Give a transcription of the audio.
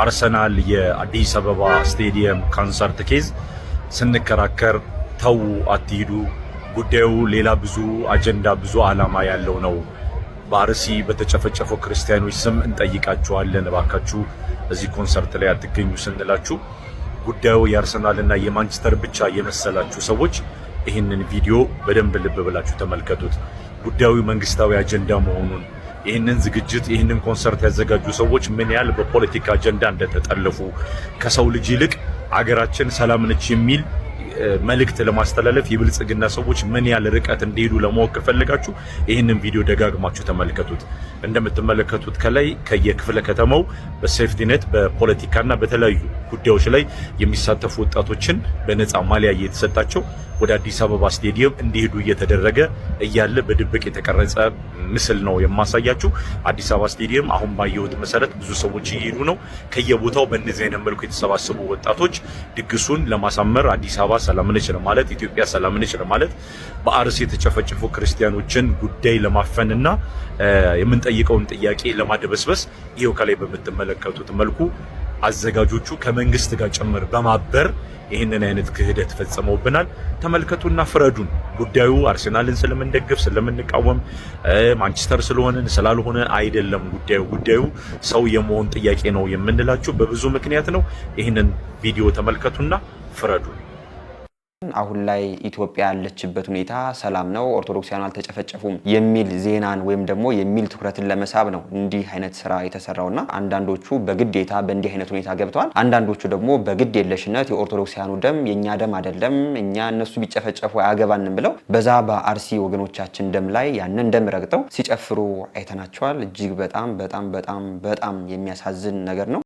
አርሰናል የአዲስ አበባ ስቴዲየም ካንሰርት ኬዝ ስንከራከር ተው አትሂዱ፣ ጉዳዩ ሌላ ብዙ አጀንዳ ብዙ ዓላማ ያለው ነው። በአርሲ በተጨፈጨፉ ክርስቲያኖች ስም እንጠይቃችኋለን፣ እባካችሁ እዚህ ኮንሰርት ላይ አትገኙ ስንላችሁ ጉዳዩ የአርሰናልና የማንቸስተር ብቻ የመሰላችሁ ሰዎች ይህንን ቪዲዮ በደንብ ልብ ብላችሁ ተመልከቱት። ጉዳዩ መንግስታዊ አጀንዳ መሆኑን ይህንን ዝግጅት ይህንን ኮንሰርት ያዘጋጁ ሰዎች ምን ያህል በፖለቲካ አጀንዳ እንደተጠለፉ ከሰው ልጅ ይልቅ አገራችን ሰላም ነች የሚል መልእክት ለማስተላለፍ የብልጽግና ሰዎች ምን ያህል ርቀት እንደሄዱ ለማወቅ ከፈለጋችሁ ይህንን ቪዲዮ ደጋግማችሁ ተመልከቱት። እንደምትመለከቱት ከላይ ከየክፍለ ከተማው በሴፍቲ ኔት በፖለቲካና በተለያዩ ጉዳዮች ላይ የሚሳተፉ ወጣቶችን በነፃ ማሊያ እየተሰጣቸው ወደ አዲስ አበባ ስቴዲየም እንዲሄዱ እየተደረገ እያለ በድብቅ የተቀረጸ ምስል ነው የማሳያችሁ። አዲስ አበባ ስቴዲየም አሁን ባየሁት መሰረት ብዙ ሰዎች እየሄዱ ነው። ከየቦታው በእንደዚህ አይነት መልኩ የተሰባሰቡ ወጣቶች ድግሱን ለማሳመር አዲስ አበባ ሰላም ነች ለማለት ኢትዮጵያ ሰላም ነች ለማለት በአርሲ የተጨፈጨፉ ክርስቲያኖችን ጉዳይ ለማፈንና የምንጠይቀውን ጥያቄ ለማደበስበስ ይሄው ከላይ በምትመለከቱት መልኩ አዘጋጆቹ ከመንግስት ጋር ጭምር በማበር ይህንን አይነት ክህደት ፈጽመውብናል። ተመልከቱና ፍረዱን። ጉዳዩ አርሰናልን ስለምንደግፍ ስለምንቃወም ማንቸስተር ስለሆነን ስላልሆነ አይደለም። ጉዳዩ ሰው የመሆን ጥያቄ ነው የምንላችሁ በብዙ ምክንያት ነው። ይህንን ቪዲዮ ተመልከቱና ፍረዱን። አሁን ላይ ኢትዮጵያ ያለችበት ሁኔታ ሰላም ነው፣ ኦርቶዶክሳውያን አልተጨፈጨፉም የሚል ዜናን ወይም ደግሞ የሚል ትኩረትን ለመሳብ ነው እንዲህ አይነት ስራ የተሰራውና አንዳንዶቹ በግዴታ በእንዲህ አይነት ሁኔታ ገብተዋል። አንዳንዶቹ ደግሞ በግድ የለሽነት የኦርቶዶክሳውያኑ ደም የኛ ደም አይደለም፣ እኛ እነሱ ቢጨፈጨፉ አያገባንም ብለው በዛ በአርሲ ወገኖቻችን ደም ላይ ያንን ደም ረግጠው ሲጨፍሩ አይተናቸዋል። እጅግ በጣም የሚያሳዝን ነገር ነው።